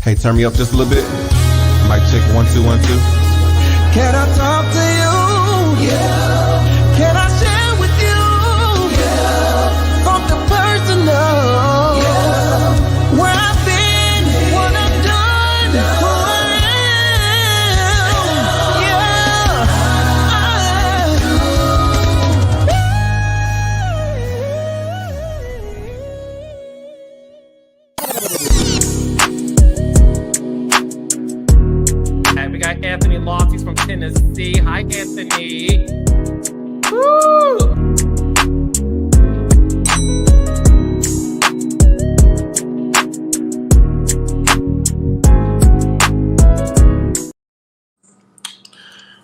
Hey, turn me up just a little bit. Mic check 1 2 1 2. Can I talk to you? Yeah. Can I share with you? Yeah. Something personal. Yeah. Where I've been, what I've done, who I am. We got Anthony Lofties from Tennessee. Hi, Anthony. Woo!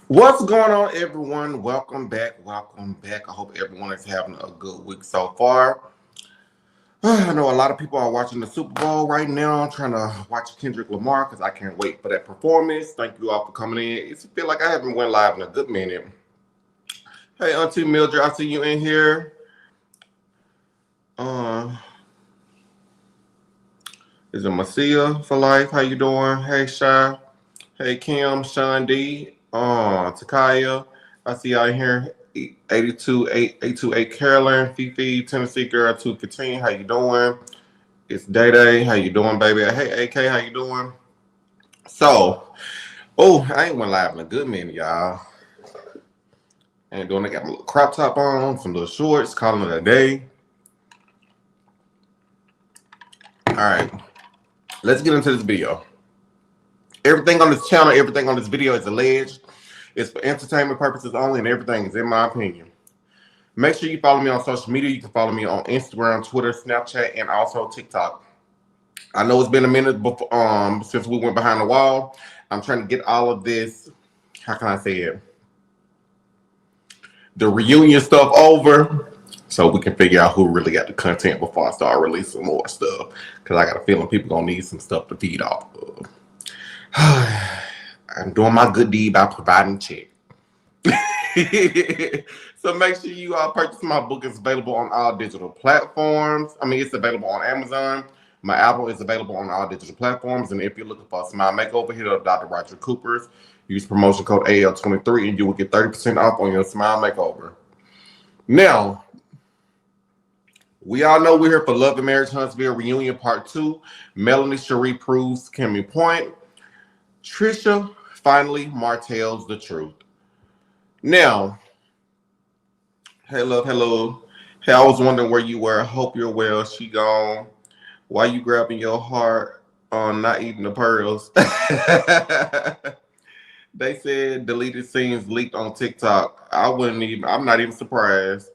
What's going on, everyone? Welcome back. I hope everyone is having a good week so far. I know a lot of people are watching the Super Bowl right now. I'm trying to watch Kendrick Lamar because I can't wait for that performance. Thank you all for coming in. It feels like I haven't went live in a good minute. Hey, Auntie Mildred, I see you in here. Is it Masia for life? How you doing? Hey, Shy. Hey, Kim, Sean D. Takaya. I see y'all in here. 828 Carolyn, Fifi, Tennessee girl 215. How you doing? It's Day Day. How you doing, baby? Hey, AK, how you doing? So, I ain't went live in a good minute, y'all. I ain't doing it. Got my little crop top on, some little shorts, calling it a day. All right, let's get into this video. Everything on this channel, everything on this video is alleged. It's for entertainment purposes only, and everything is in my opinion. Make sure you follow me on social media. You can follow me on Instagram, Twitter, Snapchat, and also TikTok. I know it's been a minute before, since we went behind the wall. I'm trying to get all of this, how can I say it? The reunion stuff over so we can figure out who really got the content before I start releasing more stuff. Because I got a feeling people going to need some stuff to feed off of. I'm doing my good deed by providing check. So make sure you purchase my book. It's available on all digital platforms. I mean, it's available on Amazon. My album is available on all digital platforms. And if you're looking for a smile makeover, hit up Dr. Roger Cooper's. Use promotion code AL23 and you will get 30% off on your smile makeover. Now, we all know we're here for Love and Marriage Huntsville Reunion Part 2. Melanie Cherie proves Kimmi point. Tricia Finally Mar-Tels the truth. Now, hey, love, hello. Hey, I was wondering where you were. I hope you're well. She gone. Why you grabbing your heart on not eating the pearls? They said deleted scenes leaked on TikTok. I'm not even surprised.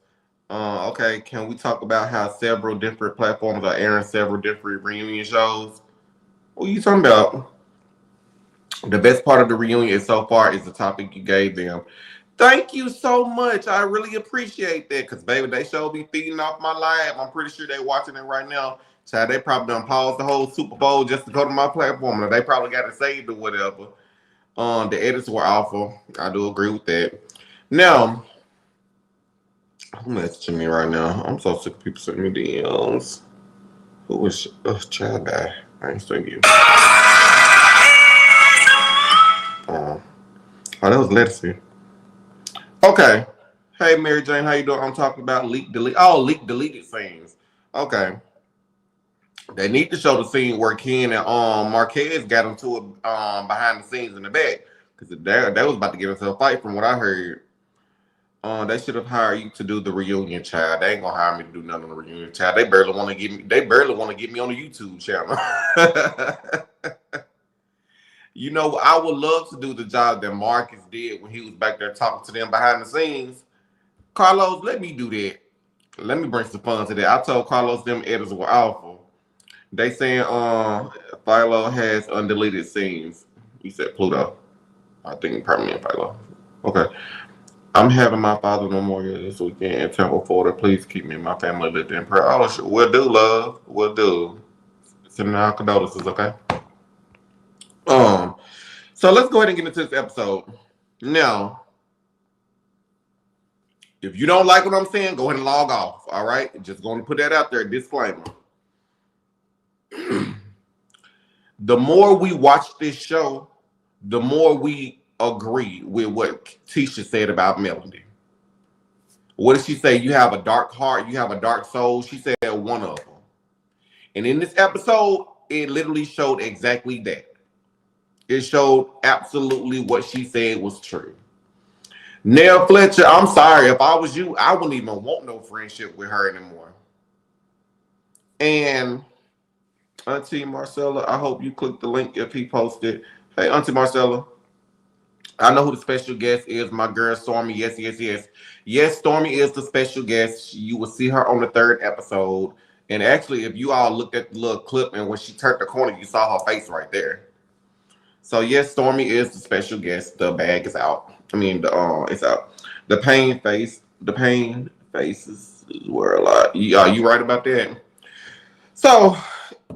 Okay, can we talk about how several different platforms are airing several different reunion shows? What are you talking about? The best part of the reunion so far is the topic you gave them. Thank you so much. I really appreciate that. Because, baby, they sure be feeding off my live. I'm pretty sure they're watching it right now. So they probably done paused the whole Super Bowl just to go to my platform. And they probably got it saved or whatever. The edits were awful. I do agree with that. Now, who messaging me right now? I'm so sick of people sending me DMs. Who is child guy? I ain't seeing you. Oh, that was Legacy. Okay. Hey, Mary Jane, how you doing? I'm talking about leaked deleted scenes. Okay. They need to show the scene where Ken and Marquez got into it behind the scenes in the back. Because they was about to get into a fight from what I heard. They should have hired you to do the reunion, child. They ain't gonna hire me to do nothing on the reunion, child. They barely want to get me on the YouTube channel. You know, I would love to do the job that Marcus did when he was back there talking to them behind the scenes. Carlos, let me do that. Let me bring some fun to that. I told Carlos them editors were awful. They saying Philo has undeleted scenes. You said Pluto. I think probably Philo. Okay. I'm having my father's memorial this weekend in Temple, Florida. Please keep me and my family lifted in prayer. Oh, sure. We'll do, love. We'll do. Sending our condolences, okay? So let's go ahead and get into this episode. Now, if you don't like what I'm saying, go ahead and log off, all right? Just going to put that out there, disclaimer. The more we watch this show, the more we agree with what Tisha said about Melody. What did she say? You have a dark heart, you have a dark soul. She said one of them. And in this episode, it literally showed exactly that. It showed absolutely what she said was true. Nell Fletcher, I'm sorry. If I was you, I wouldn't even want no friendship with her anymore. And Auntie Marcella, I hope you click the link if he posted. Hey, Auntie Marcella, I know who the special guest is. My girl Stormy. Yes, yes, yes. Yes, Stormy is the special guest. You will see her on the 3rd episode. And actually, if you all looked at the little clip and when she turned the corner, you saw her face right there. So yes, Stormy is the special guest. The bag is out. I mean, it's out. The pain faces were a lot. You right about that? So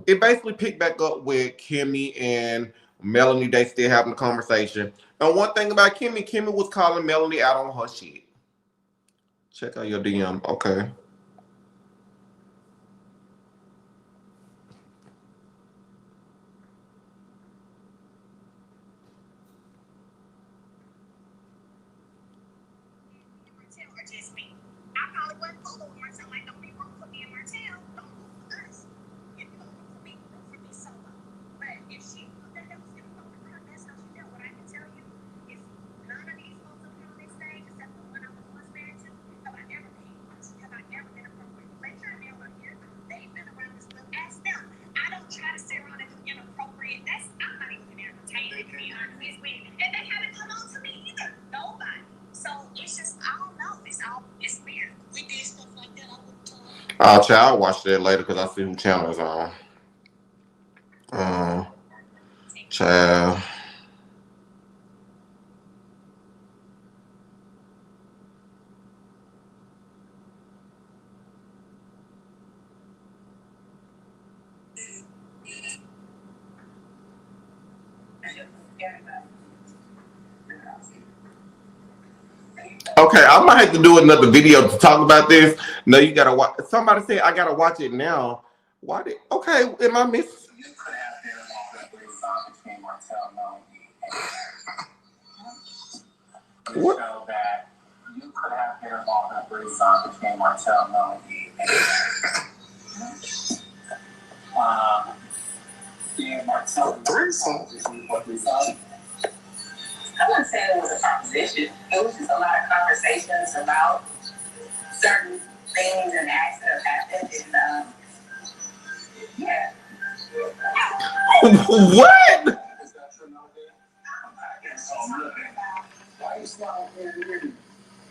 it basically picked back up with Kimmi and Melanie. They still having a conversation. And one thing about Kimmi was calling Melanie out on her shit. Check out your DM, okay? I'll watch that later because I see who channel is on. Child. Okay, I might have to do another video to talk about this. No, you gotta watch. Somebody said I gotta watch it now. Why did? Okay, am I missing? What? You could have been involved in a great song between Martel and Melody. Martel. Three songs. I wouldn't say it was a proposition. It was just a lot of conversations about certain things and acts that have happened. And yeah. What?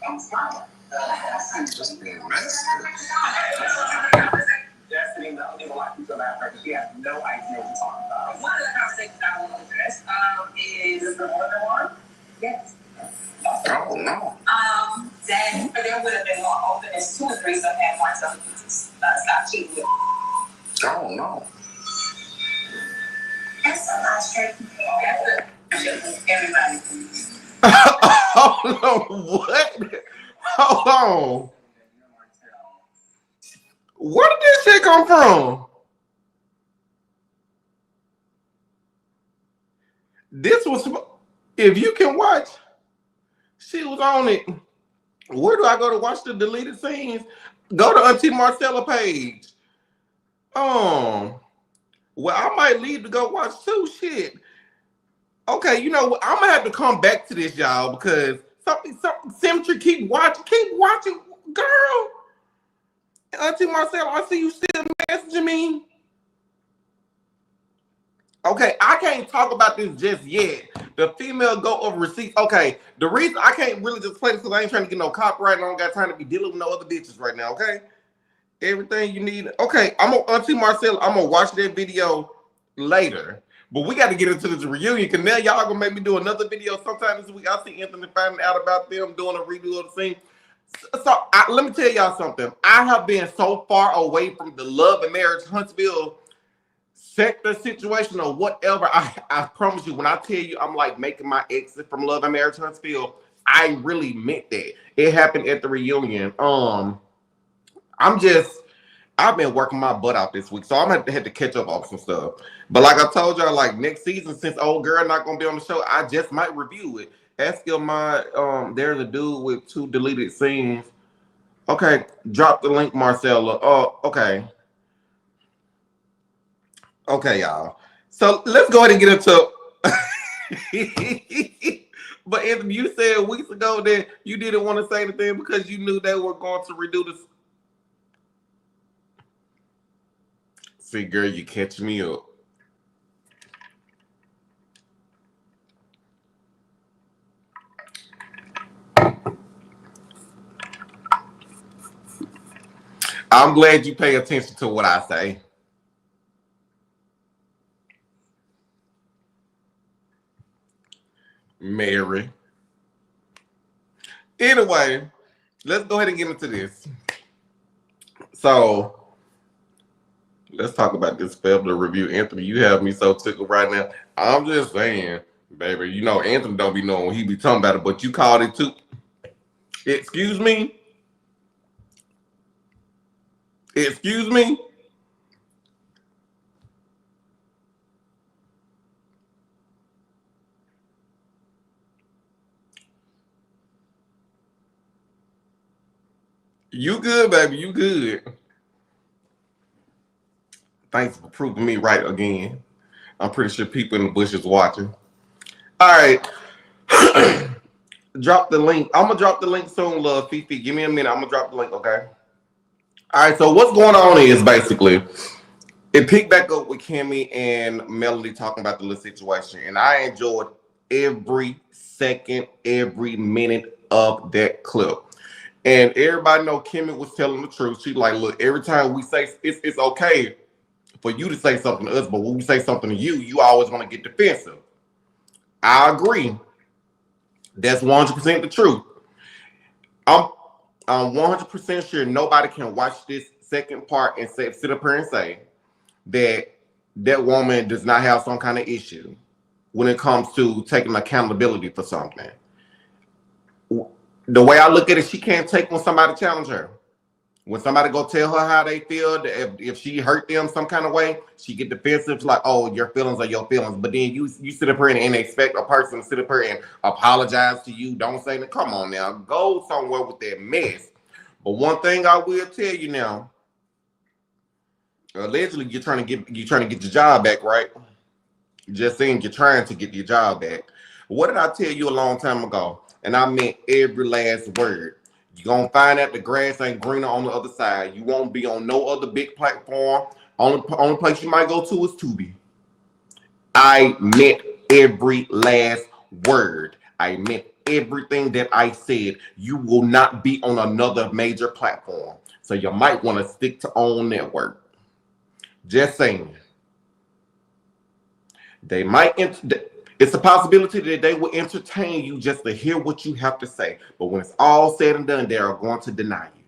I'm smiling. I'm just being messy. Destiny, not only will I keep about her, she has no idea what we're talking about. One of the conversations I want to address is the more than one? Yes. Oh, no. Then there would have been more openness to a threesome and Martel stop cheating with. Oh, no. That's a lot straight. Everybody. Hold on, what? Hold on. Where did this shit come from? This was, if you can watch, she was on it. Where do I go to watch the deleted scenes? Go to Auntie Marcella page. Well, I might leave to go watch too. Shit. Okay, you know what? I'm gonna have to come back to this, y'all, because something. Symmetry, keep watching, girl. Auntie Marcella, I see you still messaging me. Okay, I can't talk about this just yet. The female go over receipts. Okay, the reason I can't really just play this because I ain't trying to get no copyright and I don't got time to be dealing with no other bitches right now, okay? Everything you need. Okay, I'm on Auntie Marcella. I'm gonna watch that video later. But we got to get into this reunion because now y'all gonna make me do another video sometime this week. I see Anthony finding out about them doing a redo of the scene. So let me tell y'all something. I have been so far away from the Love and Marriage Huntsville sector situation or whatever. I promise you, when I tell you I'm like making my exit from Love and Marriage Huntsville, I really meant that. It happened at the reunion. I'm just, I've been working my butt out this week, so I'm gonna have to catch up on some stuff. But like I told y'all, like next season, since old girl not gonna be on the show, I just might review it. Ask him my there's a dude with 2 deleted scenes. Okay, drop the link, Marcella. Oh, okay. Okay, y'all. So let's go ahead and get into But Anthony, you said weeks ago that you didn't want to say anything because you knew they were going to redo this. See, girl, you catch me up. I'm glad you pay attention to what I say. Mary. Anyway, let's go ahead and get into this. So, let's talk about this February review. Anthony, you have me so tickled right now. I'm just saying, baby, you know, Anthony don't be knowing when he be talking about it, but you called it too. Excuse me? Excuse me? You good, baby. You good. Thanks for proving me right again. I'm pretty sure people in the bush is watching. All right. Drop the link. I'm going to drop the link soon, love. Fifi, give me a minute. I'm going to drop the link, okay? All right, so what's going on is basically, it picked back up with Kimmi and Melody talking about the little situation. And I enjoyed every second, every minute of that clip. And everybody know Kimmi was telling the truth. She's like, look, every time we say it's okay for you to say something to us, but when we say something to you, you always want to get defensive. I agree. That's 100% the truth. I'm 100% sure nobody can watch this second part and sit up here and say that that woman does not have some kind of issue when it comes to taking accountability for something. The way I look at it, she can't take when somebody challenge her. When somebody go tell her how they feel, if she hurt them some kind of way, she get defensive. She's like, oh, your feelings are your feelings. But then you sit up here and expect a person to sit up here and apologize to you. Don't say that. Come on now. Go somewhere with that mess. But one thing I will tell you now, allegedly you're trying to get your job back, right? Just saying you're trying to get your job back. What did I tell you a long time ago? And I meant every last word. You're going to find out the grass ain't greener on the other side. You won't be on no other big platform. Only place you might go to is Tubi. I meant every last word. I meant everything that I said. You will not be on another major platform. So you might want to stick to own network. Just saying. They might... It's a possibility that they will entertain you just to hear what you have to say. But when it's all said and done, they are going to deny you.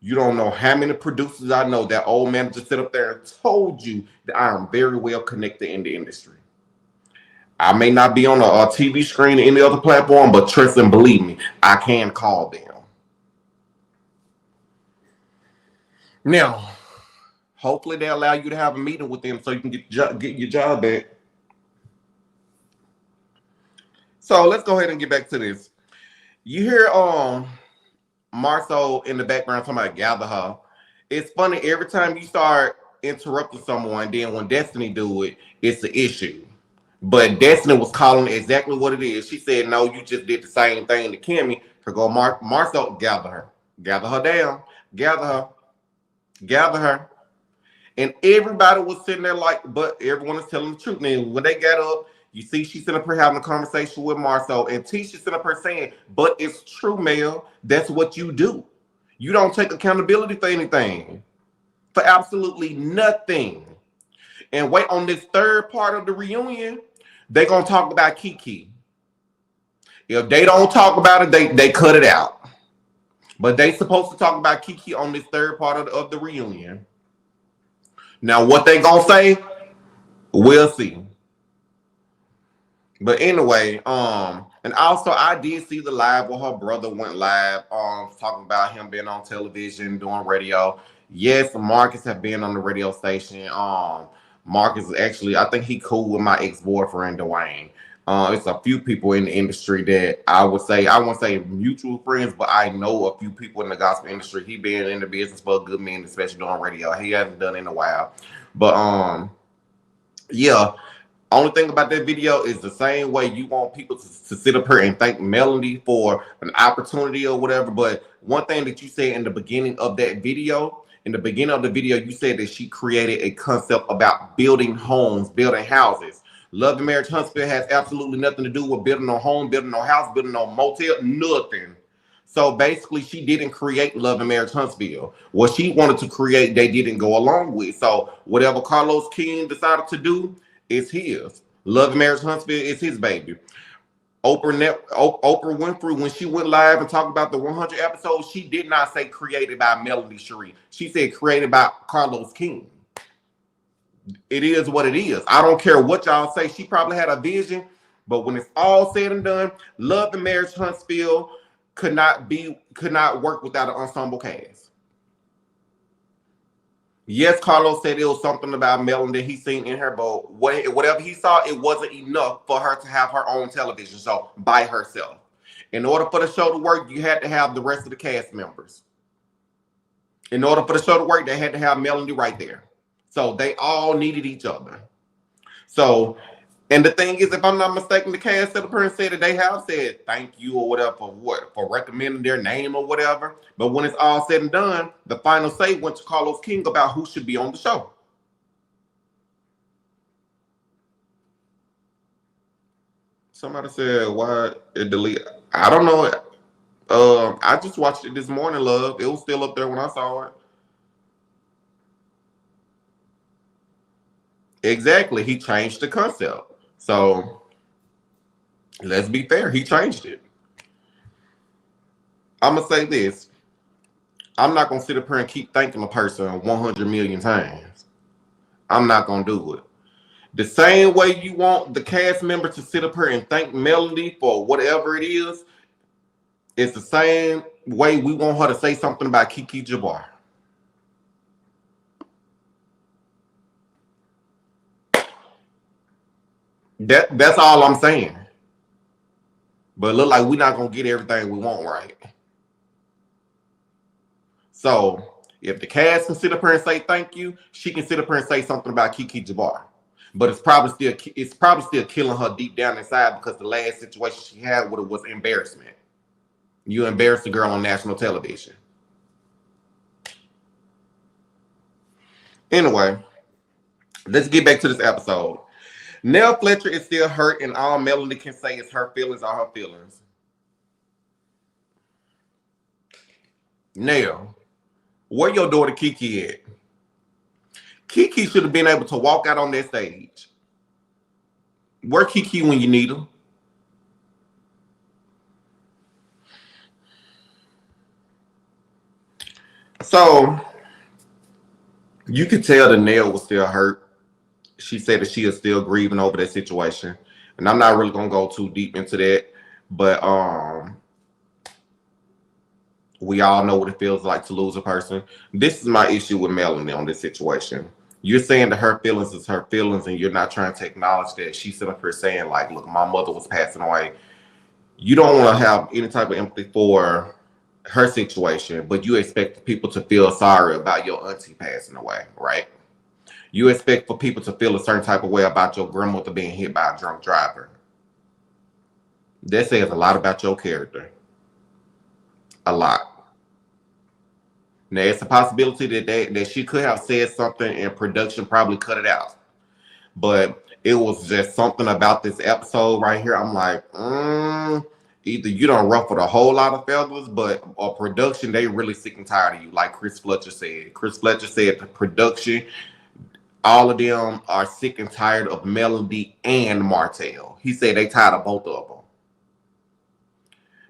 You don't know how many producers I know that old manager sit up there and told you that I am very well connected in the industry. I may not be on a TV screen or any other platform, but trust and believe me, I can call them. Now, hopefully they allow you to have a meeting with them so you can get your job back. So let's go ahead and get back to this. You hear Marceau in the background talking about gather her. It's funny, every time you start interrupting someone, then when Destiny do it, it's an issue. But Destiny was calling it exactly what it is. She said, no, you just did the same thing to Kimmi. To go Marceau, gather her. Gather her down. Gather her. Gather her. And everybody was sitting there like, but everyone is telling the truth. And when they got up, you see, she's sitting up here having a conversation with Marceau, and Tisha sitting up here saying, but it's true, Mel. That's what you do. You don't take accountability for anything, for absolutely nothing. And wait, on this third part of the reunion, they're going to talk about Kiki. If they don't talk about it, they cut it out. But they supposed to talk about Kiki on this third part of the reunion. Now, what they going to say, we'll see. But anyway, and also I did see the live where her brother went live, talking about him being on television, doing radio. Yes, Marcus have been on the radio station. Marcus is actually, I think he cool with my ex-boyfriend Dwayne. It's a few people in the industry that I would say, I won't say mutual friends, but I know a few people in the gospel industry. He been in the business for a good minute, especially doing radio. He hasn't done it in a while. But yeah. Only thing about that video is the same way you want people to sit up here and thank Melody for an opportunity or whatever. But one thing that you said in the beginning of that video, you said that she created a concept about building homes, building houses. Love and Marriage Huntsville has absolutely nothing to do with building no home, building no house, building no motel, nothing. So basically, she didn't create Love and Marriage Huntsville. What she wanted to create, they didn't go along with. So whatever Carlos King decided to do, it's his. Love and Marriage Huntsville is his baby. Oprah Winfrey, when she went live and talked about the 100 episodes, she did not say created by Melody Cherie. She said created by Carlos King. It is what it is. I don't care what y'all say. She probably had a vision, but when it's all said and done, Love and Marriage Huntsville could not work without an ensemble cast. Yes, Carlos said it was something about Melanie that he seen in her, but whatever he saw, it wasn't enough for her to have her own television show by herself. In order for the show to work, you had to have the rest of the cast members. In order for the show to work, they had to have Melanie right there. So they all needed each other. So, and the thing is, if I'm not mistaken, the cast of the person said that they have said thank you or whatever for recommending their name or whatever. But when it's all said and done, the final say went to Carlos King about who should be on the show. Somebody said, why it deleted? I don't know. I just watched it this morning, love. It was still up there when I saw it. Exactly. He changed the concept. So let's be fair. He changed it. I'm going to say this. I'm not going to sit up here and keep thanking a person 100 million times. I'm not going to do it. The same way you want the cast member to sit up here and thank Melody for whatever it is, it's the same way we want her to say something about Kiki Jabbar. That's all I'm saying. But it look like we're not going to get everything we want, right? So if the cast can sit up here and say thank you, she can sit up here and say something about Kiki Jabbar. But it's probably still killing her deep down inside because the last situation she had with it was embarrassment. You embarrassed a girl on national television. Anyway, let's get back to this episode. Nell Fletcher is still hurt, and all Melody can say is her feelings are her feelings. Nell, where your daughter Kiki at? Kiki should have been able to walk out on that stage. Where Kiki when you need her? So, you could tell that Nell was still hurt. She said that she is still grieving over that situation. And I'm not really going to go too deep into that. But we all know what it feels like to lose a person. This is my issue with Melanie on this situation. You're saying that her feelings is her feelings, and you're not trying to acknowledge that she's sitting up here saying, like, look, my mother was passing away. You don't want to have any type of empathy for her situation, but you expect people to feel sorry about your auntie passing away, right? You expect for people to feel a certain type of way about your grandmother being hit by a drunk driver. That says a lot about your character. A lot. Now, it's a possibility that she could have said something and production probably cut it out. But it was just something about this episode right here. I'm like, either you don't ruffle a whole lot of feathers, but or production, they really sick and tired of you, like Chris Fletcher said. Chris Fletcher said the production, all of them are sick and tired of Melody and Mar-Tels. He said they tired of both of them.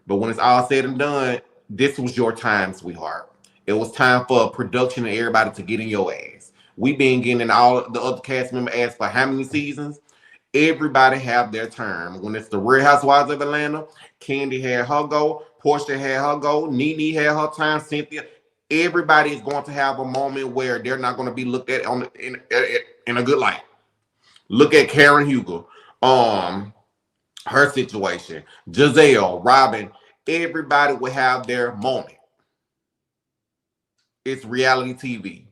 But when it's all said and done, this was your time, sweetheart. It was time for production and everybody to get in your ass. We been getting in all the other cast member ass for how many seasons? Everybody have their term. When it's the Real Housewives of Atlanta, Candy had her go, Portia had her go, Nene had her time, Cynthia. Everybody is going to have a moment where they're not going to be looked at in a good light. Look at Karen Hugo, her situation, Giselle, Robin. Everybody will have their moment. It's reality TV.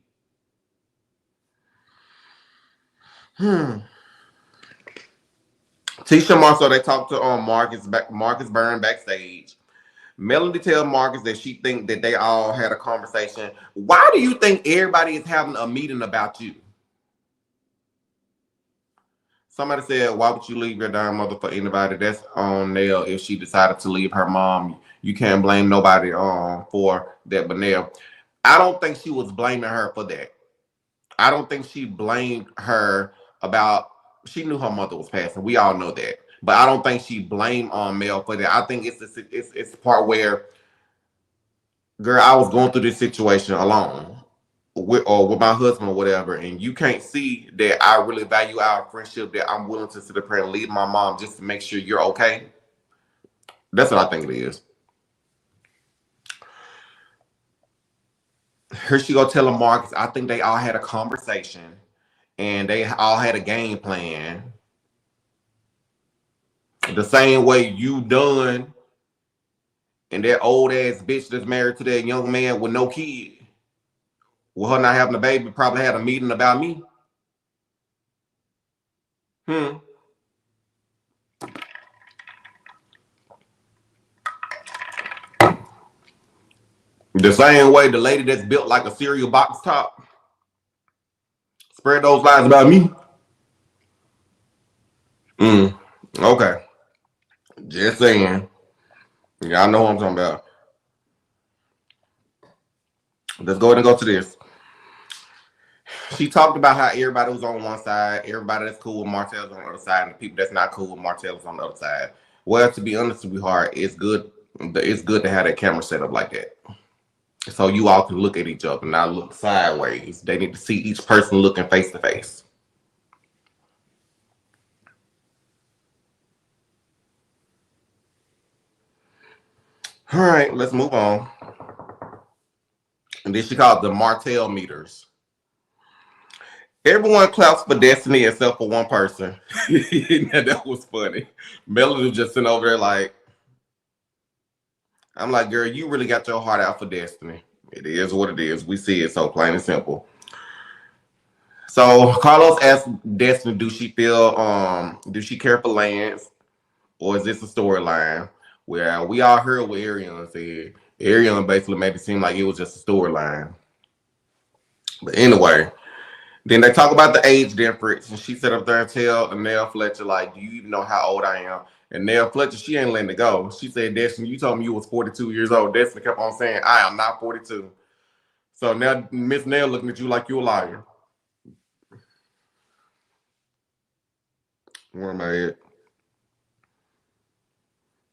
Tisha Marceau, they talked to Marcus Byrne backstage. Melody tells Marcus that she think that they all had a conversation. Why do you think everybody is having a meeting about you? Somebody said, why would you leave your damn mother for anybody? That's on Nell if she decided to leave her mom. You can't blame nobody for that but Nell. I don't think she was blaming her for that. I don't think she blamed her about, she knew her mother was passing. We all know that. But I don't think she blamed Mel for that. I think it's the part where, girl, I was going through this situation alone with my husband or whatever, and you can't see that I really value our friendship, that I'm willing to sit up here and leave my mom just to make sure you're okay. That's what I think it is. Here she go telling Marcus, I think they all had a conversation and they all had a game plan. The same way you done and that old ass bitch that's married to that young man with no kid, with her not having a baby, probably had a meeting about me. The same way the lady that's built like a cereal box top spread those lies about me. Okay. Just saying. Y'all know what I'm talking about. Let's go ahead and go to this. She talked about how everybody was on one side, everybody that's cool with Mar-Tels on the other side, and the people that's not cool with Mar-Tels on the other side. Well, to be honest with you, Heart, it's good to have that camera set up like that. So you all can look at each other, not look sideways. They need to see each person looking face to face. All right, let's move on. And then she called the Mar-Tel meters. Everyone claps for Destiny except for one person. That was funny. Melody was just sitting over there like, I'm like, girl, you really got your heart out for Destiny. It is what it is. We see it, so plain and simple. So Carlos asked Destiny, do she care for Lance? Or is this a storyline? Where we all heard what Ariana said. Ariana basically made it seem like it was just a storyline. But anyway, then they talk about the age difference. And she sat up there and tell Nell Fletcher, like, do you even know how old I am? And Nell Fletcher, she ain't letting it go. She said, Destiny, you told me you was 42 years old. Destiny kept on saying, I am not 42. So now Miss Nell looking at you like you a liar. Where am I at?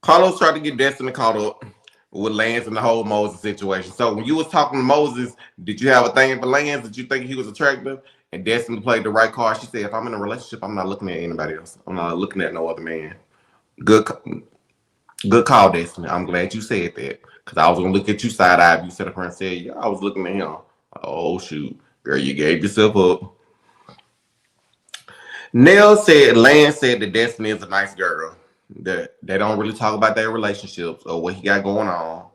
Carlos tried to get Destiny caught up with Lance and the whole Moses situation. So when you was talking to Moses, did you have a thing for Lance? Did you think he was attractive? And Destiny played the right card. She said, if I'm in a relationship, I'm not looking at anybody else. I'm not looking at no other man. Good call, Destiny. I'm glad you said that. Because I was going to look at you side-eye if you sat up here and said, yeah, I was looking at him. Oh, shoot. Girl, you gave yourself up. Lance said that Destiny is a nice girl. That they don't really talk about their relationships or what he got going on.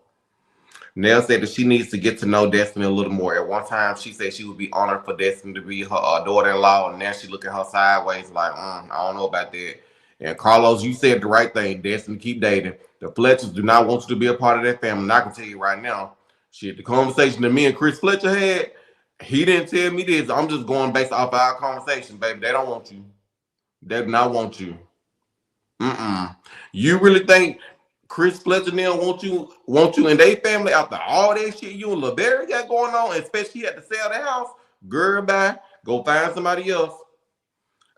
Nell said that she needs to get to know Destiny a little more. At one time, she said she would be honored for Destiny to be her daughter-in-law, and now she look at her sideways like, I don't know about that. And Carlos, you said the right thing. Destiny, keep dating. The Fletchers do not want you to be a part of that family. And I can tell you right now, shit, the conversation that me and Chris Fletcher had, he didn't tell me this. I'm just going based off our conversation, baby. They don't want you. They do not want you. You really think Chris Fletcher now want you and they family after all that shit you and LeBerry got going on, especially he had to sell the house? Girl, bye. Go find somebody else.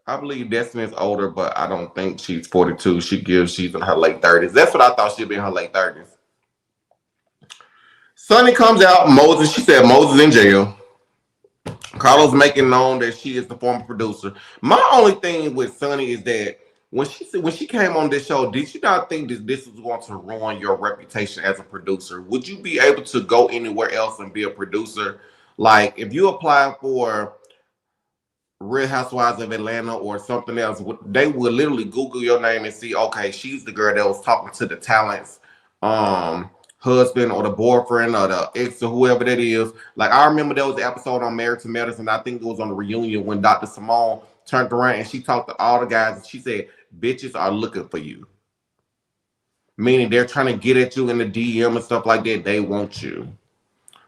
I believe Destiny is older, but I don't think she's 42. She's in her late 30s. That's what I thought she'd be in her late 30s. Sonny comes out, Moses. She said Moses in jail. Carlos making known that she is the former producer. My only thing with Sunny is that when she came on this show, did you not think that this was going to ruin your reputation as a producer? Would you be able to go anywhere else and be a producer? Like if you apply for Real Housewives of Atlanta or something else, they would literally Google your name and see, okay, she's the girl that was talking to the talents, um, husband or the boyfriend or the ex or whoever that is. Like I remember there was an episode on Marriage to Medicine. I think it was on the reunion when Dr. Simone turned around and she talked to all the guys and she said, "Bitches are looking for you," meaning they're trying to get at you in the DM and stuff like that. They want you.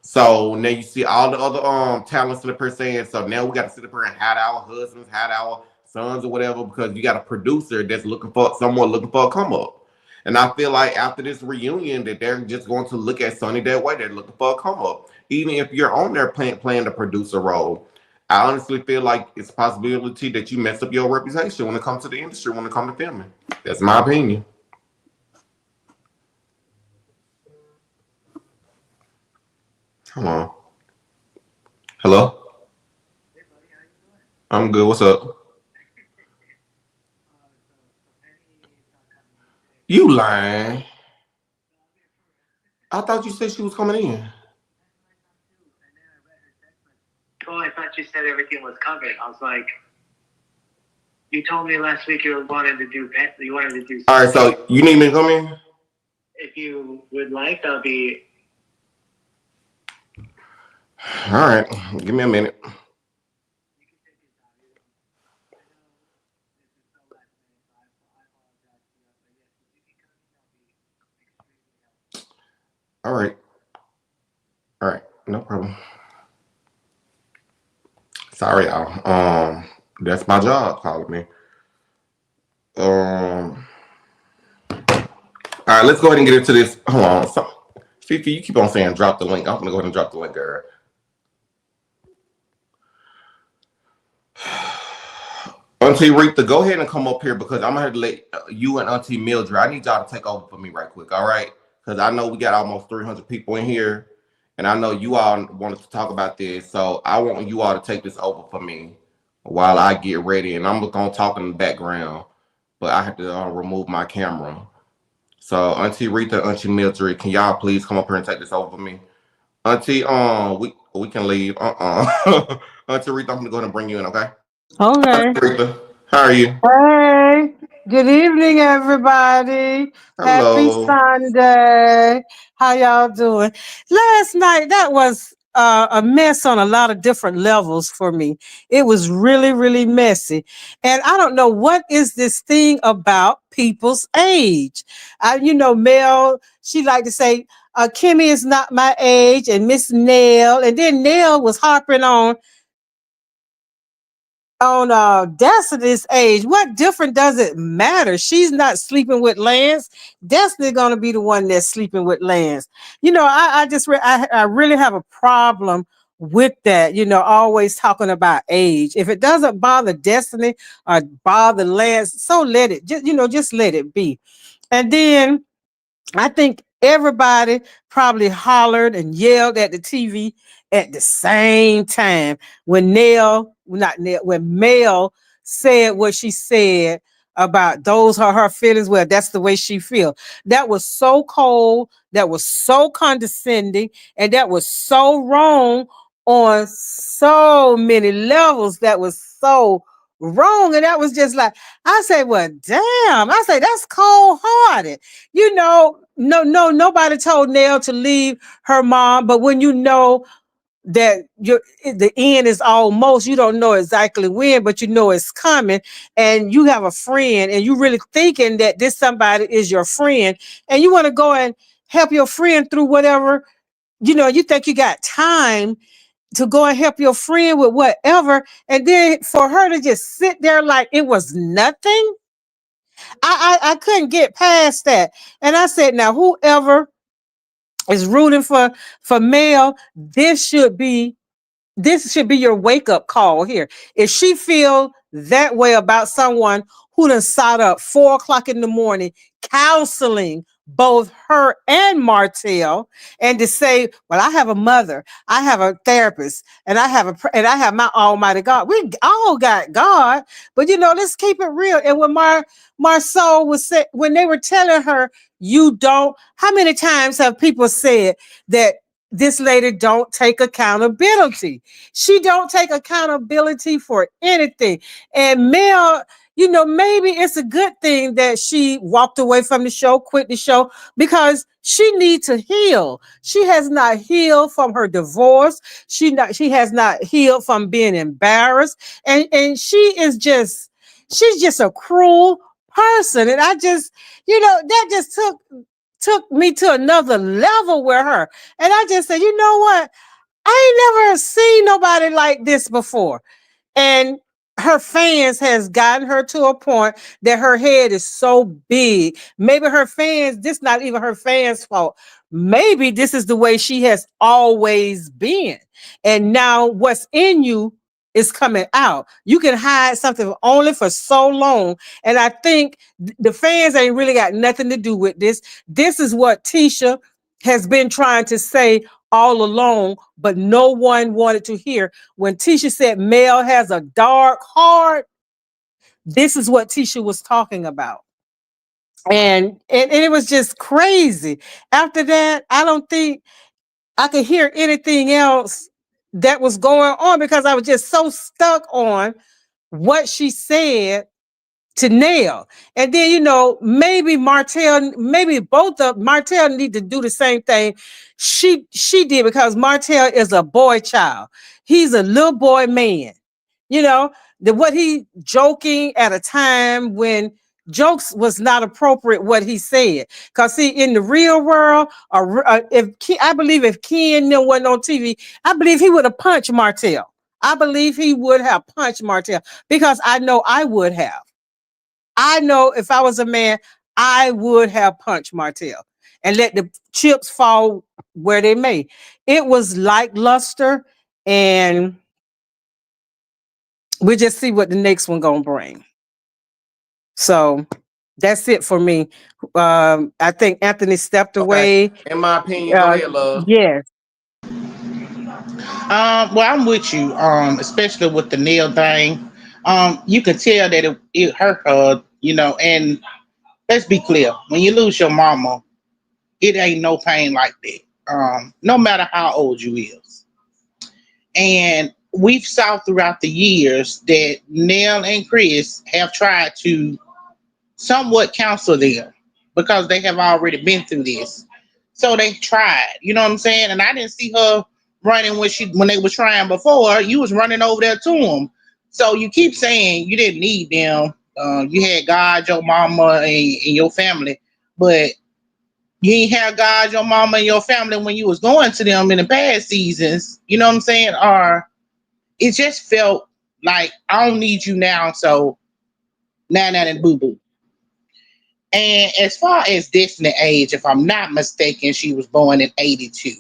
So now you see all the other talents in the per saying, so now we got to sit up here and hide our husbands, hide our sons or whatever, because you got a producer that's looking for someone looking for a come up. And I feel like after this reunion that they're just going to look at Sonny that way. They're looking for a come up. Even if you're on there playing the producer role, I honestly feel like it's a possibility that you mess up your reputation when it comes to the industry, when it comes to filming. That's my opinion. Come on. Hello? I'm good. What's up? You lying. I thought you said she was coming in. Oh, I thought you said everything was covered. I was like, you told me last week you wanted to do pet. You wanted to do. All right, so you need me to come in? If you would like, I'll be. All right, give me a minute. All right. All right, no problem. Sorry, y'all. That's my job calling me. All right, let's go ahead and get into this. Hold on. So, Fifi, you keep on saying drop the link. I'm gonna go ahead and drop the link, girl. Auntie Rita, go ahead and come up here because I'm gonna have to let you and Auntie Mildred. I need y'all to take over for me right quick, all right? Because I know we got almost 300 people in here, and I know you all wanted to talk about this, so I want you all to take this over for me while I get ready. And I'm gonna talk in the background, but I have to remove my camera. So Auntie Rita, Auntie Mildred, can y'all please come up here and take this over for me? Auntie, we can leave. Auntie Rita, I'm gonna go ahead and bring you in, okay? Okay. Auntie Rita, how are you? Hey, good evening, everybody. Happy Hello. Sunday. How y'all doing? Last night, that was a mess on a lot of different levels for me. It was really, really messy. And I don't know what is this thing about people's age. Mel, she like to say, Kimmy is not my age, and Miss Nell. And then Nell was harping on Destiny's age. What different does it matter? She's not sleeping with Lance. Destiny's gonna be the one that's sleeping with Lance. I really have a problem with that. Always talking about age. If it doesn't bother Destiny or bother Lance, so let it. Just let it be. And then I think everybody probably hollered and yelled at the TV at the same time when Mel said what she said about those are her feelings. Well, that's the way she feels. That was so cold, that was so condescending, and that was so wrong on so many levels. That was so wrong. And that was just like, I say, well, damn. I say, that's cold hearted. Nobody told Nell to leave her mom, but when you know that the end is almost, you don't know exactly when, but you know it's coming, and you have a friend, and you really thinking that this somebody is your friend, and you want to go and help your friend through whatever, you think you got time to go and help your friend with whatever, and then for her to just sit there like it was nothing. I couldn't get past that. And I said, now whoever is rooting for Mel, this should be your wake up call here. If she feel that way about someone who done sat up 4 o'clock in the morning counseling both her and Mar-Tel, and to say, well, I have a mother, I have a therapist, and I have my Almighty God. We all got God, but let's keep it real. And when Marsau was said, when they were telling her, you don't, how many times have people said that this lady don't take accountability? She don't take accountability for anything. And Mel, maybe it's a good thing that she walked away from the show, quit the show, because she needs to heal. She has not healed from her divorce. She has not healed from being embarrassed. And she's just a cruel person. And I just, that just took me to another level with her. And I just said, you know what? I ain't never seen nobody like this before. And her fans has gotten her to a point that her head is so big. Maybe her fans, this not even her fans' fault. Maybe this is the way she has always been. And now what's in you is coming out. You can hide something only for so long. And I think the fans ain't really got nothing to do with this. This is what Tisha has been trying to say all along, but no one wanted to hear. When Tisha said Mel has a dark heart, this is what Tisha was talking about. And it was just crazy. After that, I don't think I could hear anything else that was going on because I was just so stuck on what she said to Nail. And then, maybe both of Mar-Tel need to do the same thing she did, because Mar-Tel is a boy child. He's a little boy man. What he joking at a time when jokes was not appropriate what he said. Because see, in the real world, I believe if Ken wasn't on TV, I believe he would have punched Mar-Tel. I believe he would have punched Mar-Tel, because I know I would have. I know if I was a man, I would have punched Mar-Tel and let the chips fall where they may. It was lackluster, and we just see what the next one gonna bring. So that's it for me. I think Anthony stepped away. In my opinion, go ahead, love. Yes. Well, I'm with you, especially with the nail thing. You can tell that it hurt her, and let's be clear, when you lose your mama, it ain't no pain like that. No matter how old you is. And we've saw throughout the years that Nell and Chris have tried to somewhat counsel them because they have already been through this. So they tried, you know what I'm saying? And I didn't see her running when they were trying before. You was running over there to them. So you keep saying you didn't need them. You had God, your mama, and your family, but you ain't have God, your mama, and your family when you was going to them in the past seasons. You know what I'm saying? Or it just felt like I don't need you now, so nah and boo boo. And as far as Destiny age, if I'm not mistaken, she was born in 82.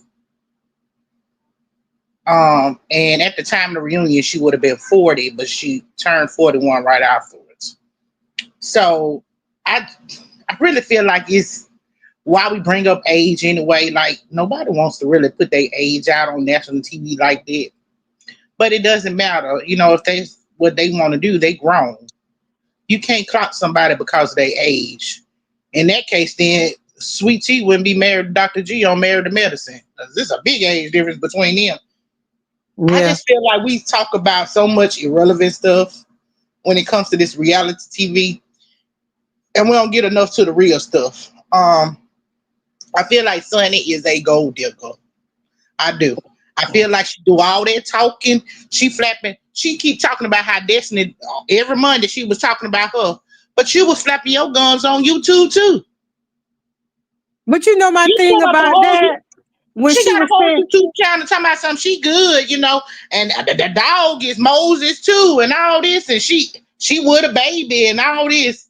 And at the time of the reunion, she would have been 40, but she turned 41 right afterwards. So I really feel like it's why we bring up age anyway. Like, nobody wants to really put their age out on national TV like that. But it doesn't matter. If they what they want to do, they grown. You can't clock somebody because of their age. In that case, then Sweet Tea wouldn't be married to Dr. G on Married to Medicine. There's a big age difference between them. Yeah. I just feel like we talk about so much irrelevant stuff when it comes to this reality TV, and we don't get enough to the real stuff. I feel like Sonny is a gold digger. I do. I feel like she do all that talking. She flapping. She keep talking about how Destiny, every Monday she was talking about her. But you was flapping your gums on YouTube too. But my thing about that, when she got was a whole saying, YouTube channel talking about something, she good, and the dog is Moses too, and all this, and she with a baby and all this.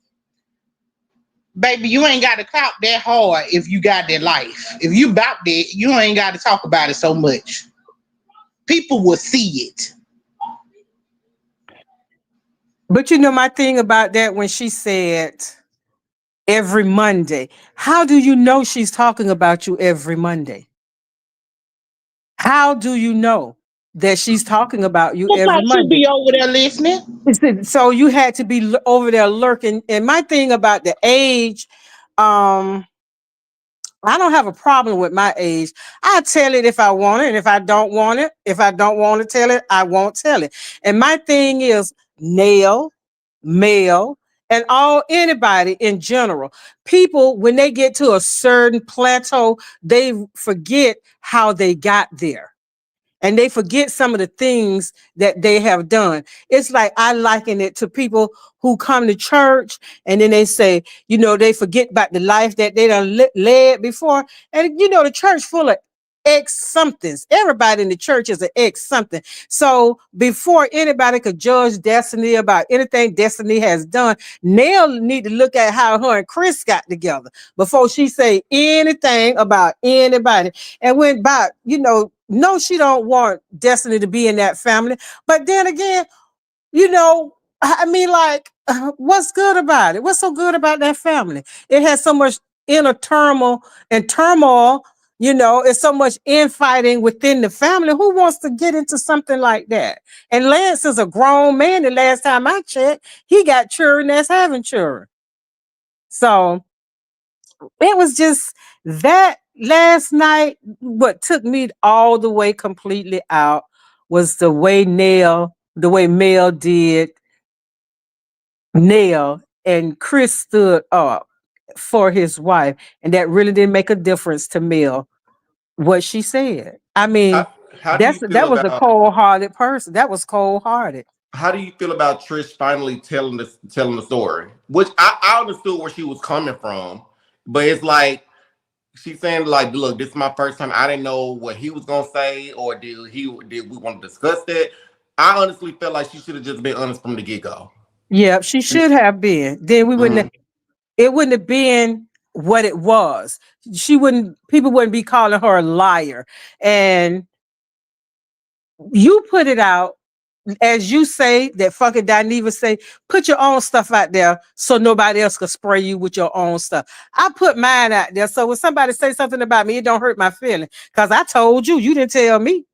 Baby, you ain't got to clap that hard if you got that life. If you about that, you ain't got to talk about it so much. People will see it. But my thing about that, when she said every Monday. How do you know she's talking about you every Monday? How do you know that she's talking about you every Because she Monday? be over there listening. So you had to be over there lurking. And my thing about the age, I don't have a problem with my age. I tell it if I want it, and if I don't want it, if I don't want to tell it, I won't tell it. And my thing is nail, male, and all anybody in general. People, when they get to a certain plateau, they forget how they got there. And they forget some of the things that they have done. It's like I liken it to people who come to church and then they say, you know, they forget about the life that they done led before. And you know, the church full of ex somethings. Everybody in the church is an ex something. So before anybody could judge Destiny about anything Destiny has done, Nell need to look at how her and Chris got together before she say anything about anybody. And when about, you know, no, she don't want Destiny to be in that family. But then again, you know, I mean, like, what's good about it? What's so good about that family? It has so much inner turmoil. You know, it's so much infighting within the family. Who wants to get into something like that? And Lance is a grown man. The last time I checked, he got children that's having children. So it was just that last night. What took me all the way completely out was the way Mel did Nail, and Chris stood up for his wife, and that really didn't make a difference to Mel what she said. I mean, How do you feel that was a about cold-hearted person. That was cold-hearted. how do you feel about Trish finally telling the story? Which I understood where she was coming from, but it's like she's saying like, look, this is my first time. I didn't know what he was gonna say, or did we want to discuss that? I honestly felt like she should have just been honest from the get go. Yeah, she should have been. Then we wouldn't. It wouldn't have been what it was. People wouldn't be calling her a liar. And you put it out, as you say, that fucking Dineva say, put your own stuff out there so nobody else could spray you with your own stuff. I put mine out there. So when somebody say something about me, it don't hurt my feeling. Because I told you, you didn't tell me.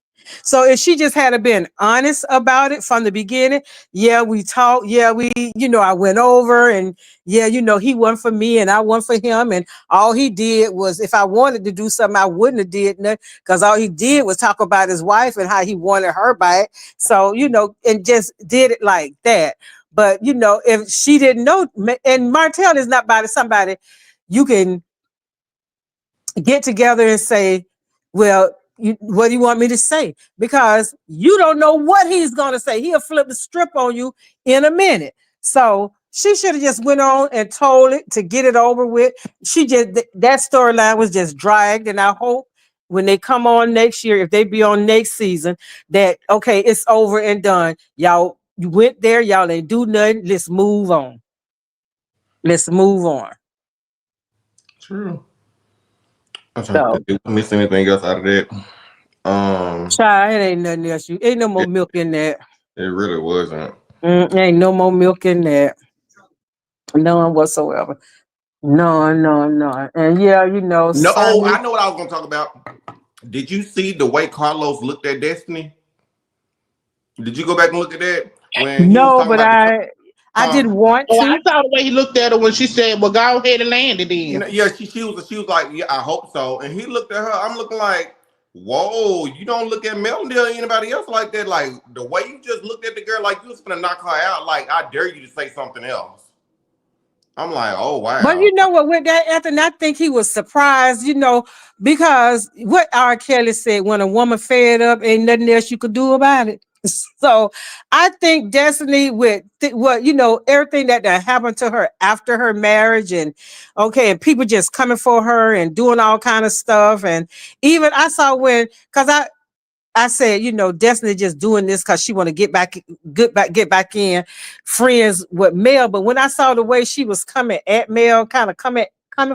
So if she just had been honest about it from the beginning, yeah, we talked, yeah, I went over and yeah, he wasn't for me and I wasn't for him. And all he did was, if I wanted to do something, I wouldn't have did nothing, because all he did was talk about his wife and how he wanted her back. So, and just did it like that. But, if she didn't know, and Mar-Tels is not by somebody you can get together and say, well, what do you want me to say? Because you don't know what he's going to say. He'll flip the strip on you in a minute. So she should have just went on and told it to get it over with. That storyline was just dragged. And I hope when they come on next year, if they be on next season, that, okay, it's over and done. Y'all, you went there. Y'all ain't do nothing. Let's move on. Let's move on. True. I'm trying to think if we missed anything else out of that. Child, it ain't nothing else. Ain't no more milk in that. It really wasn't. Ain't no more milk in that. None whatsoever. No. And yeah, No, Simon. I know what I was gonna talk about. Did you see the way Carlos looked at Destiny? Did you go back and look at that when he was No, talking but about I didn't want Oh, I to. saw the way he looked at her when she said, "Well, go ahead and land it in." yeah, she was like, yeah, I hope so. And he looked at her. I'm looking like, whoa, you don't look at Melody or anybody else like that. Like the way you just looked at the girl, like you was gonna knock her out. Like I dare you to say something else. I'm like, oh But wow. you know what, with that, Anthony, I think he was surprised, because what R. Kelly said, when a woman fed up, ain't nothing else you could do about it. So I think Destiny with everything that happened to her after her marriage, and people just coming for her and doing all kind of stuff. And even I saw because I said, Destiny just doing this because she want to get back in friends with Mel. But when I saw the way she was coming at Mel, kind of coming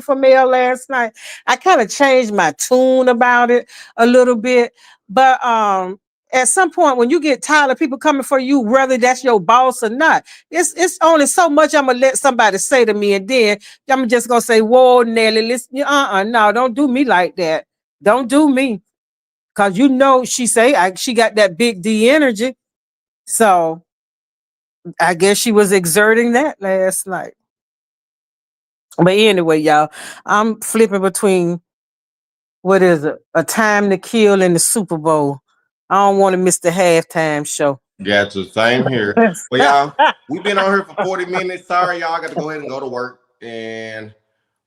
for Mel last night, I kind of changed my tune about it a little bit. But at some point when you get tired of people coming for you, whether that's your boss or not, it's only so much I'm gonna let somebody say to me, and then I'm just gonna say, "Whoa, Nelly, listen, no, don't do me like that. Don't do me." Cause she she got that big D energy. So I guess she was exerting that last night. But anyway, y'all, I'm flipping between what is it? A Time to Kill and the Super Bowl. I don't want to miss the halftime show. Gotcha. Same here. Well, y'all, we've been on here for 40 minutes. Sorry, y'all. I got to go ahead and go to work. And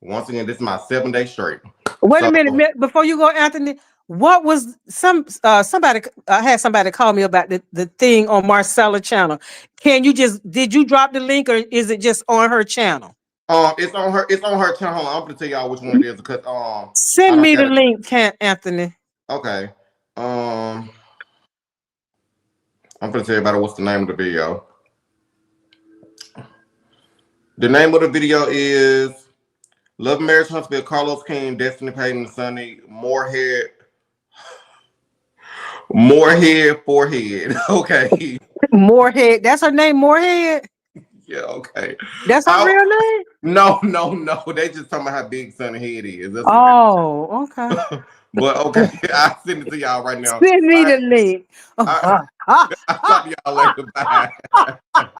once again, this is my 7 day straight. Wait a minute, before you go, Anthony. What was somebody had somebody call me about the thing on Marcella channel? Did you drop the link, or is it just on her channel? It's on her channel. I'm gonna tell y'all which one it is because send me the link, Anthony. Okay. I'm gonna tell you about it. What's the name of the video? The name of the video is Love Marriage Huntsville, Carlos King, Destiny Payton, and Sonny Moorhead, Forehead. Okay. Moorhead. That's her name, Moorhead? Yeah, okay. That's her real name? No. They just talking about how big Sonny head is. Okay. But okay, I'll send it to y'all right now. Send me the link. I'll talk to y'all later. Bye.